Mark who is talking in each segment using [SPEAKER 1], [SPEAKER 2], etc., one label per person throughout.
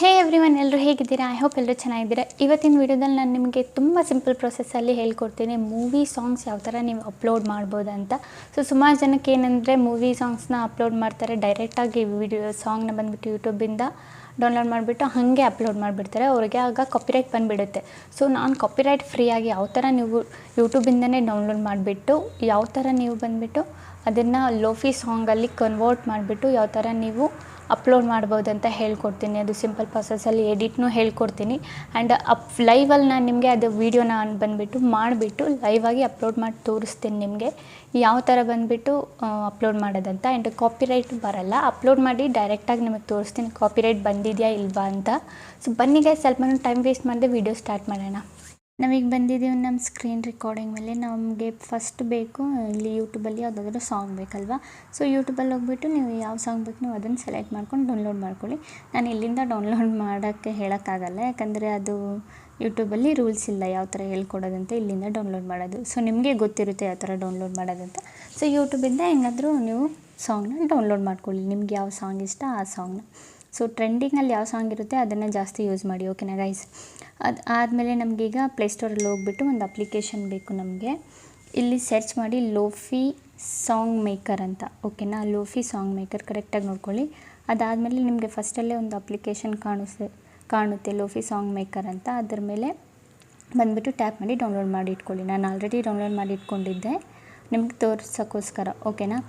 [SPEAKER 1] ಹೇ everyone, ಎಲ್ಲರೂ ಹೇಗಿದ್ದೀರಾ? I hope ಎಲ್ಲರೂ ಚೆನ್ನಾಗಿದ್ದೀರಾ. ಇವತ್ತಿನ ವಿಡಿಯೋದಲ್ಲಿ ನಾನು ನಿಮಗೆ ತುಂಬ ಸಿಂಪಲ್ ಪ್ರೊಸೆಸ್ಸಲ್ಲಿ ಹೇಳ್ಕೊಡ್ತೀನಿ ಮೂವಿ ಸಾಂಗ್ಸ್ ಯಾವ ಥರ ನೀವು ಅಪ್ಲೋಡ್ ಮಾಡ್ಬೋದು ಅಂತ. ಸುಮಾರು ಜನಕ್ಕೆ ಏನಂದರೆ ಮೂವಿ ಸಾಂಗ್ಸ್ನ ಅಪ್ಲೋಡ್ ಮಾಡ್ತಾರೆ, ಡೈರೆಕ್ಟಾಗಿ ಸಾಂಗ್ನ ಬಂದುಬಿಟ್ಟು ಯೂಟ್ಯೂಬಿಂದ ಡೌನ್ಲೋಡ್ ಮಾಡಿಬಿಟ್ಟು ಹಾಗೆ ಅಪ್ಲೋಡ್ ಮಾಡಿಬಿಡ್ತಾರೆ. ಅವ್ರಿಗೆ ಆಗ ಕಾಪಿರೈಟ್ ಬಂದುಬಿಡುತ್ತೆ. ನಾನು ಕಾಪಿರೈಟ್ ಫ್ರೀಯಾಗಿ ಯಾವ ಥರ ನೀವು ಯೂಟ್ಯೂಬಿಂದನೇ ಡೌನ್ಲೋಡ್ ಮಾಡಿಬಿಟ್ಟು ಯಾವ ಥರ ನೀವು ಬಂದುಬಿಟ್ಟು ಅದನ್ನು ಲೋಫಿ ಸಾಂಗಲ್ಲಿ ಕನ್ವರ್ಟ್ ಮಾಡಿಬಿಟ್ಟು ಯಾವ ಥರ ನೀವು ಅಪ್ಲೋಡ್ ಮಾಡ್ಬೋದು ಅಂತ ಹೇಳ್ಕೊಡ್ತೀನಿ. ಅದು ಸಿಂಪಲ್ ಪ್ರೊಸೆಸ್ಸಲ್ಲಿ ಎಡಿಟ್ನೂ ಹೇಳ್ಕೊಡ್ತೀನಿ. ಆ್ಯಂಡ್ ಲೈವಲ್ಲಿ ನಾನು ನಿಮಗೆ ಅದು ವೀಡಿಯೋನ ಬಂದುಬಿಟ್ಟು ಮಾಡಿಬಿಟ್ಟು ಲೈವಾಗಿ ಅಪ್ಲೋಡ್ ಮಾಡಿ ತೋರಿಸ್ತೀನಿ ನಿಮಗೆ ಯಾವ ಥರ ಬಂದುಬಿಟ್ಟು ಅಪ್ಲೋಡ್ ಮಾಡೋದಂತ. ಆ್ಯಂಡ್ ಕಾಪಿರೈಟ್ ಬರಲ್ಲ, ಅಪ್ಲೋಡ್ ಮಾಡಿ ಡೈರೆಕ್ಟಾಗಿ ನಿಮಗೆ ತೋರಿಸ್ತೀನಿ ಕಾಪಿರೈಟ್ ಬಂದಿದೆಯಾ ಇಲ್ವಾ ಅಂತ. ಬನ್ನಿಗೆ ಸ್ವಲ್ಪ ಟೈಮ್ ವೇಸ್ಟ್ ಮಾಡಿದೆ ವೀಡಿಯೋ ಸ್ಟಾರ್ಟ್ ಮಾಡೋಣ. ನಾವೀಗ ಬಂದಿದ್ದೀವಿ ನಮ್ಮ ಸ್ಕ್ರೀನ್ ರೆಕಾರ್ಡಿಂಗ್ ಮೇಲೆ. ನಮಗೆ ಫಸ್ಟ್ ಬೇಕು ಇಲ್ಲಿ ಯೂಟ್ಯೂಬಲ್ಲಿ ಯಾವುದಾದ್ರೂ ಸಾಂಗ್ ಬೇಕಲ್ವಾ. ಯೂಟ್ಯೂಬಲ್ಲಿ ಹೋಗ್ಬಿಟ್ಟು ನೀವು ಯಾವ ಸಾಂಗ್ ಬೇಕು ನೀವು ಅದನ್ನು ಸೆಲೆಕ್ಟ್ ಮಾಡ್ಕೊಂಡು ಡೌನ್ಲೋಡ್ ಮಾಡ್ಕೊಳ್ಳಿ. ನಾನು ಇಲ್ಲಿಂದ ಡೌನ್ಲೋಡ್ ಮಾಡೋಕ್ಕೆ ಹೇಳೋಕ್ಕಾಗಲ್ಲ, ಯಾಕಂದರೆ ಅದು ಯೂಟ್ಯೂಬಲ್ಲಿ ರೂಲ್ಸ್ ಇಲ್ಲ ಯಾವ ಥರ ಹೇಳ್ಕೊಡೋದಂತ ಇಲ್ಲಿಂದ ಡೌನ್ಲೋಡ್ ಮಾಡೋದು. ನಿಮಗೆ ಗೊತ್ತಿರುತ್ತೆ ಯಾವ ಥರ ಡೌನ್ಲೋಡ್ ಮಾಡೋದಂತ. ಯೂಟ್ಯೂಬಿಂದ ಹೆಂಗಾದರೂ ನೀವು ಸಾಂಗ್ನ ಡೌನ್ಲೋಡ್ ಮಾಡ್ಕೊಳ್ಳಿ, ನಿಮ್ಗೆ ಯಾವ ಸಾಂಗ್ ಇಷ್ಟ ಆ ಸಾಂಗ್ನ. ಟ್ರೆಂಡಿಂಗಲ್ಲಿ ಯಾವ ಸಾಂಗ್ ಇರುತ್ತೆ ಅದನ್ನು ಜಾಸ್ತಿ ಯೂಸ್ ಮಾಡಿ, ಓಕೆನಾ ಗೈಸ್. ಅದು ಆದಮೇಲೆ ನಮಗೀಗ ಪ್ಲೇಸ್ಟೋರಲ್ಲಿ ಹೋಗ್ಬಿಟ್ಟು ಒಂದು ಅಪ್ಲಿಕೇಶನ್ ಬೇಕು ನಮಗೆ. ಇಲ್ಲಿ ಸರ್ಚ್ ಮಾಡಿ ಲೋಫಿ ಸಾಂಗ್ ಮೇಕರ್ ಅಂತ, ಓಕೆನಾ. ಲೋಫಿ ಸಾಂಗ್ ಮೇಕರ್ ಕರೆಕ್ಟಾಗಿ ನೋಡ್ಕೊಳ್ಳಿ. ಅದಾದಮೇಲೆ ನಿಮಗೆ ಫಸ್ಟಲ್ಲೇ ಒಂದು ಅಪ್ಲಿಕೇಶನ್ ಕಾಣುತ್ತೆ ಲೋಫಿ ಸಾಂಗ್ ಮೇಕರ್ ಅಂತ. ಅದ್ರ ಮೇಲೆ ಬಂದುಬಿಟ್ಟು ಟ್ಯಾಪ್ ಮಾಡಿ ಡೌನ್ಲೋಡ್ ಮಾಡಿ ಇಟ್ಕೊಳ್ಳಿ. ನಾನು ಆಲ್ರೆಡಿ ಡೌನ್ಲೋಡ್ ಮಾಡಿ ಇಟ್ಕೊಂಡಿದ್ದೆ ನಿಮ್ಗೆ ತೋರ್ಸೋಕ್ಕೋಸ್ಕರ, ಓಕೆನಾ.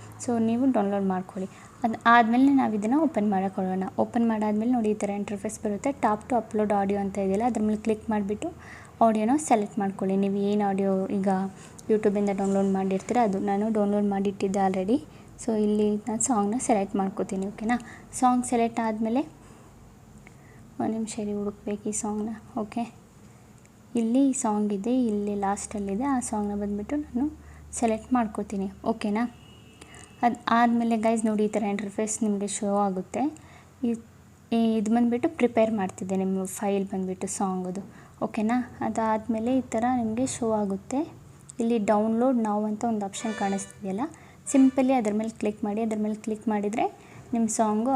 [SPEAKER 1] ನೀವು ಡೌನ್ಲೋಡ್ ಮಾಡ್ಕೊಳ್ಳಿ. ಅದು ಆದಮೇಲೆ ನಾವು ಇದನ್ನು ಓಪನ್ ಮಾಡೋಕ್ಕೊಳ್ಳೋಣ. ಓಪನ್ ಮಾಡಾದ್ಮೇಲೆ ನೋಡಿ ಈ ಥರ ಇಂಟರ್ಫೇಸ್ ಬರುತ್ತೆ. ಟಾಪ್ ಟು ಅಪ್ಲೋಡ್ ಆಡಿಯೋ ಅಂತ ಇದೆಯಲ್ಲ ಅದ್ರ ಮೇಲೆ ಕ್ಲಿಕ್ ಮಾಡಿಬಿಟ್ಟು ಆಡಿಯೋನ ಸೆಲೆಕ್ಟ್ ಮಾಡ್ಕೊಳ್ಳಿ. ನೀವು ಏನು ಆಡಿಯೋ ಈಗ ಯೂಟ್ಯೂಬಿಂದ ಡೌನ್ಲೋಡ್ ಮಾಡಿರ್ತೀರ ಅದು. ನಾನು ಡೌನ್ಲೋಡ್ ಮಾಡಿಟ್ಟಿದ್ದೆ ಆಲ್ರೆಡಿ. ಇಲ್ಲಿ ನಾನು ಸಾಂಗ್ನ ಸೆಲೆಕ್ಟ್ ಮಾಡ್ಕೋತೀನಿ, ಓಕೆನಾ. ಸಾಂಗ್ ಸೆಲೆಕ್ಟ್ ಆದಮೇಲೆ ಒಂದು ನಿಮಿಷ ಹುಡುಕ್ಬೇಕು ಈ ಸಾಂಗ್ನ. ಓಕೆ, ಇಲ್ಲಿ ಸಾಂಗ್ ಇದೆ, ಇಲ್ಲಿ ಲಾಸ್ಟಲ್ಲಿದೆ. ಆ ಸಾಂಗ್ನ ಬಂದುಬಿಟ್ಟು ನಾನು ಸೆಲೆಕ್ಟ್ ಮಾಡ್ಕೋತೀನಿ, ಓಕೆನಾ. ಅದು ಆದಮೇಲೆ ಗೈಸ್ ನೋಡಿ ಈ ಥರ ಇಂಟರ್ಫೇಸ್ ನಿಮಗೆ ಶೋ ಆಗುತ್ತೆ. ಇದು ಬಂದುಬಿಟ್ಟು ಪ್ರಿಪೇರ್ ಮಾಡ್ತಿದ್ದೆ ನಿಮ್ಮ ಫೈಲ್ ಬಂದುಬಿಟ್ಟು ಸಾಂಗದು, ಓಕೆನಾ. ಅದಾದಮೇಲೆ ಈ ಥರ ನಿಮಗೆ ಶೋ ಆಗುತ್ತೆ. ಇಲ್ಲಿ ಡೌನ್ಲೋಡ್ ನಾವು ಅಂತ ಒಂದು ಆಪ್ಷನ್ ಕಾಣಿಸ್ತಿದೆಯಲ್ಲ, ಸಿಂಪಲಿ ಅದ್ರ ಮೇಲೆ ಕ್ಲಿಕ್ ಮಾಡಿ. ಅದ್ರ ಮೇಲೆ ಕ್ಲಿಕ್ ಮಾಡಿದರೆ ನಿಮ್ಮ ಸಾಂಗು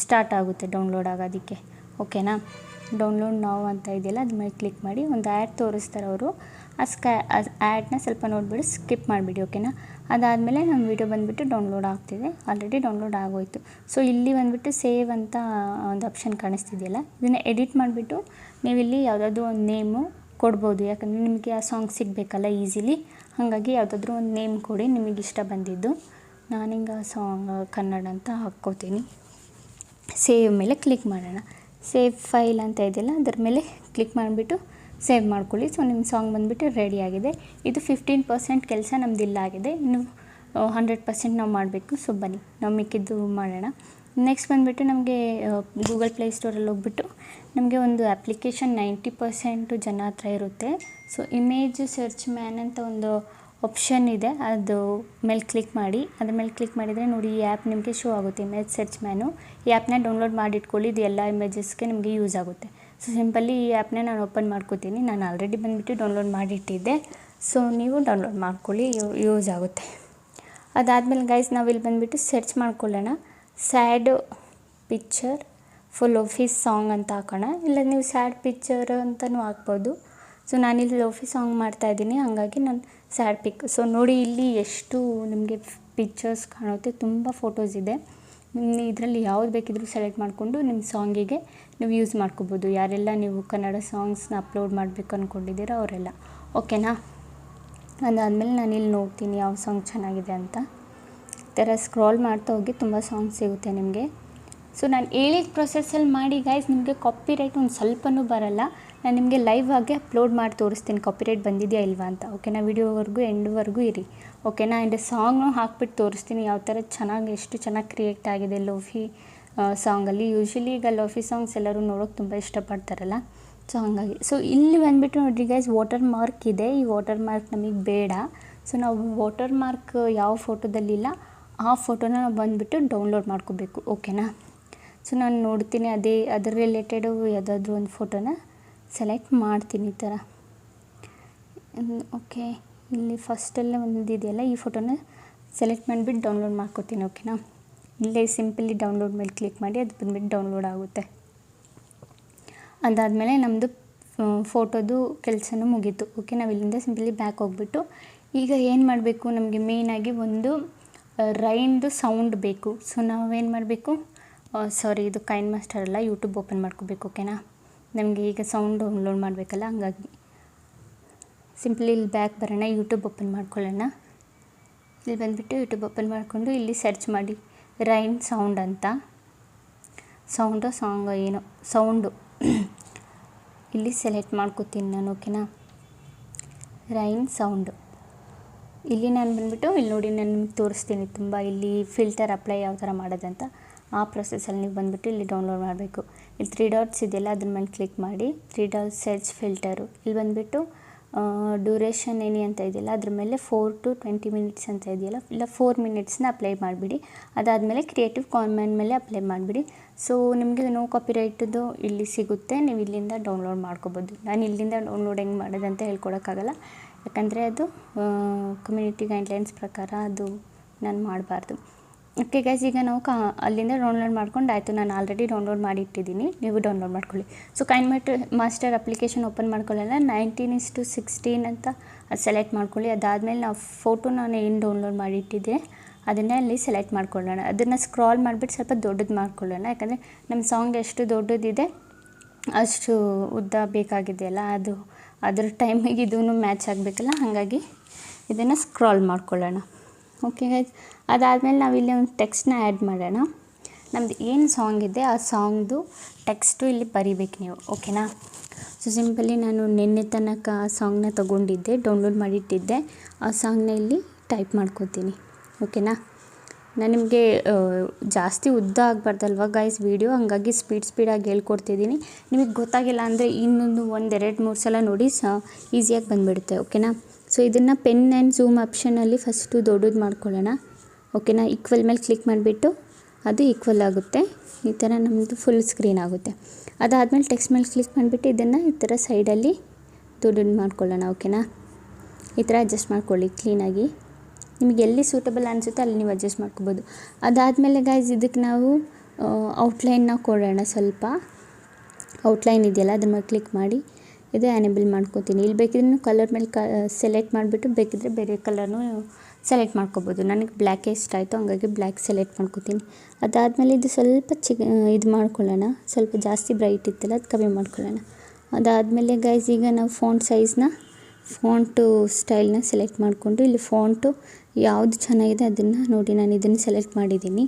[SPEAKER 1] ಸ್ಟಾರ್ಟ್ ಆಗುತ್ತೆ ಡೌನ್ಲೋಡ್ ಆಗೋದಕ್ಕೆ, ಓಕೆನಾ. ಡೌನ್ಲೋಡ್ ನಾವು ಅಂತ ಇದೆಯಲ್ಲ ಅದ್ರ ಮೇಲೆ ಕ್ಲಿಕ್ ಮಾಡಿ. ಒಂದು ಆ್ಯಡ್ ತೋರಿಸ್ತಾರೆ ಅವರು, ಆ ಆ್ಯಡ್ನ ಸ್ವಲ್ಪ ನೋಡಿಬಿಟ್ಟು ಸ್ಕಿಪ್ ಮಾಡಿಬಿಡಿ, ಓಕೆನಾ. ಅದಾದಮೇಲೆ ನಮ್ಮ ವೀಡಿಯೋ ಬಂದುಬಿಟ್ಟು ಡೌನ್ಲೋಡ್ ಆಗ್ತಿದೆ, ಆಲ್ರೆಡಿ ಡೌನ್ಲೋಡ್ ಆಗೋಯಿತು. ಇಲ್ಲಿ ಬಂದುಬಿಟ್ಟು ಸೇವ್ ಅಂತ ಒಂದು ಆಪ್ಷನ್ ಕಾಣಿಸ್ತಿದೆಯಲ್ಲ, ಇದನ್ನು ಎಡಿಟ್ ಮಾಡಿಬಿಟ್ಟು ನೀವು ಇಲ್ಲಿ ಯಾವುದಾದ್ರೂ ಒಂದು ನೇಮು ಕೊಡ್ಬೋದು, ಯಾಕಂದರೆ ನಿಮಗೆ ಆ ಸಾಂಗ್ ಸಿಗಬೇಕಲ್ಲ ಈಸಿಲಿ. ಹಾಗಾಗಿ ಯಾವುದಾದ್ರೂ ಒಂದು ನೇಮ್ ಕೊಡಿ ನಿಮಗೆ ಇಷ್ಟ ಬಂದಿದ್ದು. ನಾನೀಗ ಸಾಂಗ್ ಕನ್ನಡ ಅಂತ ಹಾಕ್ಕೋತೀನಿ. ಸೇವ್ ಮೇಲೆ ಕ್ಲಿಕ್ ಮಾಡೋಣ. ಸೇವ್ ಫೈಲ್ ಅಂತ ಇದೆಯಲ್ಲ ಅದ್ರ ಮೇಲೆ ಕ್ಲಿಕ್ ಮಾಡಿಬಿಟ್ಟು ಸೇವ್ ಮಾಡ್ಕೊಳ್ಳಿ. ನಿಮ್ಮ ಸಾಂಗ್ ಬಂದುಬಿಟ್ಟು ರೆಡಿಯಾಗಿದೆ. ಇದು 15% ಕೆಲಸ ನಮ್ಮದಿಲ್ಲ ಆಗಿದೆ, ಇನ್ನು 100% ನಾವು ಮಾಡಬೇಕು. ಬನ್ನಿ ನಾವು ಮಿಕ್ಕಿದ್ದು ಮಾಡೋಣ. ನೆಕ್ಸ್ಟ್ ಬಂದುಬಿಟ್ಟು ನಮಗೆ ಗೂಗಲ್ ಪ್ಲೇಸ್ಟೋರಲ್ಲಿ ಹೋಗ್ಬಿಟ್ಟು ನಮಗೆ ಒಂದು ಅಪ್ಲಿಕೇಶನ್ 90% ಜನ ಹತ್ರ ಇರುತ್ತೆ. ಇಮೇಜ್ ಸರ್ಚ್ ಮ್ಯಾನ್ ಅಂತ ಒಂದು ಆಪ್ಷನ್ ಇದೆ, ಅದು ಮೇಲೆ ಕ್ಲಿಕ್ ಮಾಡಿ. ಅದ್ರ ಮೇಲೆ ಕ್ಲಿಕ್ ಮಾಡಿದರೆ ನೋಡಿ ಈ ಆ್ಯಪ್ ನಿಮಗೆ ಶೋ ಆಗುತ್ತೆ, ಇಮೇಜ್ ಸರ್ಚ್ ಮ್ಯಾನು. ಈ ಆ್ಯಪ್ನ ಡೌನ್ಲೋಡ್ ಮಾಡಿ ಇಟ್ಕೊಳ್ಳಿ, ಇದು ಎಲ್ಲ ಇಮೇಜಸ್ಗೆ ನಿಮಗೆ ಯೂಸ್ ಆಗುತ್ತೆ. ಸಿಂಪಲ್ಲಿ ಈ ಆ್ಯಪ್ನ ನಾನು ಓಪನ್ ಮಾಡ್ಕೋತೀನಿ. ನಾನು ಆಲ್ರೆಡಿ ಬಂದುಬಿಟ್ಟು ಡೌನ್ಲೋಡ್ ಮಾಡಿಟ್ಟಿದ್ದೆ. ನೀವು ಡೌನ್ಲೋಡ್ ಮಾಡ್ಕೊಳ್ಳಿ, ಯೂಸ್ ಆಗುತ್ತೆ. ಅದಾದಮೇಲೆ ಗೈಸ್ ನಾವಿಲ್ಲಿ ಬಂದುಬಿಟ್ಟು ಸರ್ಚ್ ಮಾಡ್ಕೊಳ್ಳೋಣ. ಸ್ಯಾಡ್ ಪಿಕ್ಚರ್ ಫುಲ್ ಲೋಫಿ ಸಾಂಗ್ ಅಂತ ಹಾಕೋಣ, ಇಲ್ಲ ನೀವು ಸ್ಯಾಡ್ ಪಿಕ್ಚರ್ ಅಂತಲೂ ಹಾಕ್ಬೋದು. ನಾನಿಲ್ಲಿ ಲೋಫಿ ಸಾಂಗ್ ಮಾಡ್ತಾಯಿದ್ದೀನಿ, ಹಾಗಾಗಿ ನಾನು ಸ್ಯಾಡ್ ಪಿಕ್. ನೋಡಿ ಇಲ್ಲಿ ಎಷ್ಟು ನಿಮಗೆ ಪಿಕ್ಚರ್ಸ್ ಕಾಣುತ್ತೆ, ತುಂಬ ಫೋಟೋಸ್ ಇದೆ. ಇದರಲ್ಲಿ ಯಾವ್ದು ಬೇಕಿದ್ರೂ ಸೆಲೆಕ್ಟ್ ಮಾಡಿಕೊಂಡು ನಿಮ್ಮ ಸಾಂಗಿಗೆ ನೀವು ಯೂಸ್ ಮಾಡ್ಕೋಬೋದು. ಯಾರೆಲ್ಲ ನೀವು ಕನ್ನಡ ಸಾಂಗ್ಸ್ನ ಅಪ್ಲೋಡ್ ಮಾಡಬೇಕು ಅಂದ್ಕೊಂಡಿದ್ದೀರೋ ಅವರೆಲ್ಲ, ಓಕೆನಾ. ಅದಾದಮೇಲೆ ನಾನು ಇಲ್ಲಿ ನೋಡ್ತೀನಿ ಯಾವ ಸಾಂಗ್ ಚೆನ್ನಾಗಿದೆ ಅಂತ. ಈ ಥರ ಸ್ಕ್ರಾಲ್ ಮಾಡ್ತಾ ಹೋಗಿ ತುಂಬ ಸಾಂಗ್ಸ್ ಸಿಗುತ್ತೆ ನಿಮಗೆ. ನಾನು ಹೇಳಿದ ಪ್ರೊಸೆಸ್ಸಲ್ಲಿ ಮಾಡಿ ಗೈಸ್, ನಿಮಗೆ ಕಾಪಿರೈಟ್ ಒಂದು ಸ್ವಲ್ಪನೂ ಬರಲ್ಲ. ನಾನು ನಿಮಗೆ ಲೈವ್ ಆಗಿ ಅಪ್ಲೋಡ್ ಮಾಡಿ ತೋರಿಸ್ತೀನಿ ಕಾಪಿರೈಟ್ ಬಂದಿದೆಯಾ ಇಲ್ವಾ ಅಂತ, ಓಕೆನಾ. ವಿಡಿಯೋವರೆಗೂ ಎಂಡ್ವರೆಗೂ ಇರಿ, ಓಕೆನಾ. ಆ್ಯಂಡ್ ಸಾಂಗ್ನೂ ಹಾಕ್ಬಿಟ್ಟು ತೋರಿಸ್ತೀನಿ ಯಾವ ಥರ ಎಷ್ಟು ಚೆನ್ನಾಗಿ ಕ್ರಿಯೇಟ್ ಆಗಿದೆ ಲೋಫಿ ಸಾಂಗಲ್ಲಿ. ಯೂಶ್ವಲಿ ಈಗ ಲೋಫಿ ಸಾಂಗ್ಸ್ ಎಲ್ಲರೂ ನೋಡೋಕೆ ತುಂಬ ಇಷ್ಟಪಡ್ತಾರಲ್ಲ, ಹಾಗಾಗಿ. ಇಲ್ಲಿ ಬಂದುಬಿಟ್ಟು ನೋಡಿರಿ ಗೈಸ್ ವಾಟರ್ ಮಾರ್ಕ್ ಇದೆ. ಈ ವಾಟರ್ ಮಾರ್ಕ್ ನಮಗೆ ಬೇಡ. ನಾವು ವಾಟರ್ ಮಾರ್ಕ್ ಯಾವ ಫೋಟೋದಲ್ಲಿಲ್ಲ ಆ ಫೋಟೋನ ನಾವು ಬಂದುಬಿಟ್ಟು ಡೌನ್ಲೋಡ್ ಮಾಡ್ಕೋಬೇಕು, ಓಕೆನಾ. ನಾನು ನೋಡ್ತೀನಿ ಅದರ ರಿಲೇಟೆಡು ಯಾವುದಾದ್ರೂ ಒಂದು ಫೋಟೋನ ಸೆಲೆಕ್ಟ್ ಮಾಡ್ತೀನಿ ಈ ಥರ, ಓಕೆ. ಇಲ್ಲಿ ಫಸ್ಟಲ್ಲೇ ಒಂದು ಇದೆಯಲ್ಲ ಈ ಫೋಟೋನ ಸೆಲೆಕ್ಟ್ ಮಾಡಿಬಿಟ್ಟು ಡೌನ್ಲೋಡ್ ಮಾಡ್ಕೋತೀನಿ, ಓಕೆನಾ. ಇಲ್ಲೇ ಸಿಂಪಲಿ ಡೌನ್ಲೋಡ್ ಮೇಲೆ ಕ್ಲಿಕ್ ಮಾಡಿ ಅದು ಬಂದುಬಿಟ್ಟು ಡೌನ್ಲೋಡ್ ಆಗುತ್ತೆ. ಅದಾದಮೇಲೆ ನಮ್ಮದು ಫೋಟೋದು ಕೆಲಸನೂ ಮುಗೀತು. ಓಕೆ, ನಾವು ಇಲ್ಲಿಂದ ಸಿಂಪಲಿ ಬ್ಯಾಕ್ ಹೋಗ್ಬಿಟ್ಟು ಈಗ ಏನು ಮಾಡಬೇಕು, ನಮಗೆ ಮೇಯ್ನಾಗಿ ಒಂದು ರೈನ್ದು ಸೌಂಡ್ ಬೇಕು. ಸೊ ನಾವೇನು ಮಾಡಬೇಕು, ಸಾರಿ ಇದು ಕೈನ್ ಮಾಸ್ಟರ್ ಅಲ್ಲ, ಯೂಟ್ಯೂಬ್ ಓಪನ್ ಮಾಡ್ಕೋಬೇಕು. ಓಕೆನಾ, ನಮಗೆ ಈಗ ಸೌಂಡ್ ಡೌನ್ಲೋಡ್ ಮಾಡಬೇಕಲ್ಲ, ಹಂಗಾಗಿ ಸಿಂಪಲಿ ಇಲ್ಲಿ ಬ್ಯಾಕ್ ಬರೋಣ, ಯೂಟ್ಯೂಬ್ ಓಪನ್ ಮಾಡ್ಕೊಳ್ಳೋಣ. ಇಲ್ಲಿ ಬಂದುಬಿಟ್ಟು ಯೂಟ್ಯೂಬ್ ಓಪನ್ ಮಾಡಿಕೊಂಡು ಇಲ್ಲಿ ಸರ್ಚ್ ಮಾಡಿ ರೈನ್ ಸೌಂಡ್ ಅಂತ, ಸೌಂಡು ಸಾಂಗ್ ಏನೋ ಸೌಂಡು ಇಲ್ಲಿ ಸೆಲೆಕ್ಟ್ ಮಾಡ್ಕೋತೀನಿ ನಾನು. ಓಕೆನಾ, ರೈನ್ ಸೌಂಡು ಇಲ್ಲಿ ನಾನು ಬಂದುಬಿಟ್ಟು ಇಲ್ಲಿ ನೋಡಿ ನಾನು ನಿಮ್ಗೆ ತೋರಿಸ್ತೀನಿ ತುಂಬ ಇಲ್ಲಿ ಫಿಲ್ಟರ್ ಅಪ್ಲೈ ಯಾವ ಥರ ಮಾಡೋದಂತ. ಆ ಪ್ರೊಸೆಸಲ್ಲಿ ನೀವು ಬಂದುಬಿಟ್ಟು ಇಲ್ಲಿ ಡೌನ್ಲೋಡ್ ಮಾಡಬೇಕು. ಇಲ್ಲಿ 3 ಡಾಟ್ಸ್ ಇದೆಯಲ್ಲ, ಅದ್ರ ಮೇಲೆ ಕ್ಲಿಕ್ ಮಾಡಿ 3 ಡಾಟ್ಸ್ ಸರ್ಚ್ ಫಿಲ್ಟರು, ಇಲ್ಲಿ ಬಂದುಬಿಟ್ಟು ಡ್ಯೂರೇಷನ್ ಏನಿ ಅಂತ ಇದೆಯಲ್ಲ, ಅದ್ರ ಮೇಲೆ 4 to 20 ಮಿನಿಟ್ಸ್ ಅಂತ ಇದೆಯಲ್ಲ, ಇಲ್ಲ 4 ಮಿನಿಟ್ಸ್ನ ಅಪ್ಲೈ ಮಾಡಿಬಿಡಿ. ಅದಾದಮೇಲೆ ಕ್ರಿಯೇಟಿವ್ ಕಾಮನ್ ಮೇಲೆ ಅಪ್ಲೈ ಮಾಡಿಬಿಡಿ. ಸೊ ನಿಮಗೆ ನೋ ಕಾಪಿರೈಟದು ಇಲ್ಲಿ ಸಿಗುತ್ತೆ, ನೀವು ಇಲ್ಲಿಂದ ಡೌನ್ಲೋಡ್ ಮಾಡ್ಕೋಬೋದು. ನಾನು ಇಲ್ಲಿಂದ ಡೌನ್ಲೋಡ್ ಹೆಂಗೆ ಮಾಡೋದಂತ ಹೇಳ್ಕೊಡೋಕ್ಕಾಗಲ್ಲ, ಯಾಕಂದರೆ ಅದು ಕಮ್ಯುನಿಟಿ ಗೈಡ್ಲೈನ್ಸ್ ಪ್ರಕಾರ ಅದು ನಾನು ಮಾಡಬಾರ್ದು. ಓಕೆ ಗೈಸ್, ಈಗ ನಾವು ಅಲ್ಲಿಂದ ಡೌನ್ಲೋಡ್ ಮಾಡ್ಕೊಂಡು ಆಯಿತು, ನಾನು ಆಲ್ರೆಡಿ ಡೌನ್ಲೋಡ್ ಮಾಡಿ ಇಟ್ಟಿದ್ದೀನಿ, ನೀವು ಡೌನ್ಲೋಡ್ ಮಾಡ್ಕೊಳ್ಳಿ. ಸೊ ಕೈನ್ ಮಾಸ್ಟರ್ ಅಪ್ಲಿಕೇಶನ್ ಓಪನ್ ಮಾಡ್ಕೊಳ್ಳೋಣ, 19:16 ಅಂತ ಅದು ಸೆಲೆಕ್ಟ್ ಮಾಡ್ಕೊಳ್ಳಿ. ಅದಾದಮೇಲೆ ನಾವು ಫೋಟೋ ನಾನು ಏನು ಡೌನ್ಲೋಡ್ ಮಾಡಿ ಇಟ್ಟಿದ್ದೆ ಅದನ್ನು ಅಲ್ಲಿ ಸೆಲೆಕ್ಟ್ ಮಾಡ್ಕೊಳ್ಳೋಣ. ಅದನ್ನು ಸ್ಕ್ರಾಲ್ ಮಾಡಿಬಿಟ್ಟು ಸ್ವಲ್ಪ ದೊಡ್ಡದು ಮಾಡ್ಕೊಳ್ಳೋಣ, ಯಾಕಂದರೆ ನಮ್ಮ ಸಾಂಗ್ ಎಷ್ಟು ದೊಡ್ಡದಿದೆ ಅಷ್ಟು ಉದ್ದ ಬೇಕಾಗಿದೆಯಲ್ಲ, ಅದು ಅದ್ರ ಟೈಮಿಗೆ ಇದೂ ಮ್ಯಾಚ್ ಆಗಬೇಕಲ್ಲ, ಹಾಗಾಗಿ ಇದನ್ನು ಸ್ಕ್ರಾಲ್ ಮಾಡ್ಕೊಳ್ಳೋಣ. ಓಕೆ ಗೈಸ್, ಅದಾದಮೇಲೆ ನಾವಿಲ್ಲಿ ಒಂದು ಟೆಕ್ಸ್ಟ್ನ ಆ್ಯಡ್ ಮಾಡೋಣ. ನಮ್ಮದು ಏನು ಸಾಂಗ್ ಇದೆ ಆ ಸಾಂಗ್ದು ಟೆಕ್ಸ್ಟು ಇಲ್ಲಿ ಬರಿಬೇಕು ನೀವು. ಓಕೆನಾ, ಸೊ ಸಿಂಪಲಿ ನಾನು ನಿನ್ನೆ ತನಕ ಆ ಸಾಂಗ್ನ ತೊಗೊಂಡಿದ್ದೆ, ಡೌನ್ಲೋಡ್ ಮಾಡಿಟ್ಟಿದ್ದೆ, ಆ ಸಾಂಗ್ನ ಇಲ್ಲಿ ಟೈಪ್ ಮಾಡ್ಕೋತೀನಿ. ಓಕೆನಾ, ನಾನು ನಿಮಗೆ ಜಾಸ್ತಿ ಉದ್ದ ಆಗಬಾರ್ದಲ್ವ ಗೈಸ್ ವೀಡಿಯೋ, ಹಂಗಾಗಿ ಸ್ಪೀಡಾಗಿ ಹೇಳ್ಕೊಡ್ತಿದ್ದೀನಿ. ನಿಮಗೆ ಗೊತ್ತಾಗಿಲ್ಲ ಅಂದರೆ ಇನ್ನೊಂದು 1-2-3 ಸಲ ನೋಡಿ ಈಸಿಯಾಗಿ ಬಂದುಬಿಡುತ್ತೆ. ಓಕೆನಾ, ಸೊ ಇದನ್ನು ಪೆನ್ ಆ್ಯಂಡ್ ಝೂಮ್ ಆಪ್ಷನಲ್ಲಿ ಫಸ್ಟು ದೊಡ್ಡದು ಮಾಡ್ಕೊಳ್ಳೋಣ. ಓಕೆನಾ, ಈಕ್ವಲ್ ಮೇಲೆ ಕ್ಲಿಕ್ ಮಾಡಿಬಿಟ್ಟು ಅದು ಈಕ್ವಲ್ ಆಗುತ್ತೆ, ಈ ಥರ ನಮ್ಮದು ಫುಲ್ ಸ್ಕ್ರೀನ್ ಆಗುತ್ತೆ. ಅದಾದಮೇಲೆ ಟೆಕ್ಸ್ಟ್ ಮೇಲೆ ಕ್ಲಿಕ್ ಮಾಡಿಬಿಟ್ಟು ಇದನ್ನು ಈ ಥರ ಸೈಡಲ್ಲಿ ದೊಡ್ಡದು ಮಾಡ್ಕೊಳ್ಳೋಣ. ಓಕೆನಾ, ಈ ಥರ ಅಡ್ಜಸ್ಟ್ ಮಾಡ್ಕೊಳ್ಳಿ ಕ್ಲೀನಾಗಿ, ನಿಮಗೆ ಎಲ್ಲಿ ಸೂಟಬಲ್ ಅನಿಸುತ್ತೆ ಅಲ್ಲಿ ನೀವು ಅಡ್ಜಸ್ಟ್ ಮಾಡ್ಕೋಬೋದು. ಅದಾದಮೇಲೆ ಗೈಸ್ ಇದಕ್ಕೆ ನಾವು ಔಟ್ಲೈನ್ನ ಕೊಡೋಣ. ಸ್ವಲ್ಪ ಔಟ್ಲೈನ್ ಇದೆಯಲ್ಲ ಅದ್ರ ಮೇಲೆ ಕ್ಲಿಕ್ ಮಾಡಿ ಇದು ಎನೇಬಲ್ ಮಾಡ್ಕೋತೀನಿ. ಇಲ್ಲಿ ಬೇಕಿದ್ರೆ ಕಲರ್ ಮೇಲೆ ಸೆಲೆಕ್ಟ್ ಮಾಡಿಬಿಟ್ಟು ಬೇಕಿದ್ರೆ ಬೇರೆ ಕಲರ್ನೂ ಸೆಲೆಕ್ಟ್ ಮಾಡ್ಕೋಬೋದು. ನನಗೆ ಬ್ಲ್ಯಾಕೇ ಇಷ್ಟ ಆಯಿತು, ಹಂಗಾಗಿ ಬ್ಲ್ಯಾಕ್ ಸೆಲೆಕ್ಟ್ ಮಾಡ್ಕೋತೀನಿ. ಅದಾದಮೇಲೆ ಇದು ಸ್ವಲ್ಪ ಇದು ಮಾಡ್ಕೊಳ್ಳೋಣ, ಸ್ವಲ್ಪ ಜಾಸ್ತಿ ಬ್ರೈಟ್ ಇತ್ತಲ್ಲ ಅದು ಕಮ್ಮಿ ಮಾಡ್ಕೊಳ್ಳೋಣ. ಅದಾದಮೇಲೆ ಗೈಸ್ ಈಗ ನಾವು ಫಾಂಟು ಸ್ಟೈಲ್ನ ಸೆಲೆಕ್ಟ್ ಮಾಡಿಕೊಂಡು ಇಲ್ಲಿ ಫಾಂಟು ಯಾವುದು ಚೆನ್ನಾಗಿದೆ ಅದನ್ನು ನೋಡಿ, ನಾನು ಇದನ್ನು ಸೆಲೆಕ್ಟ್ ಮಾಡಿದ್ದೀನಿ.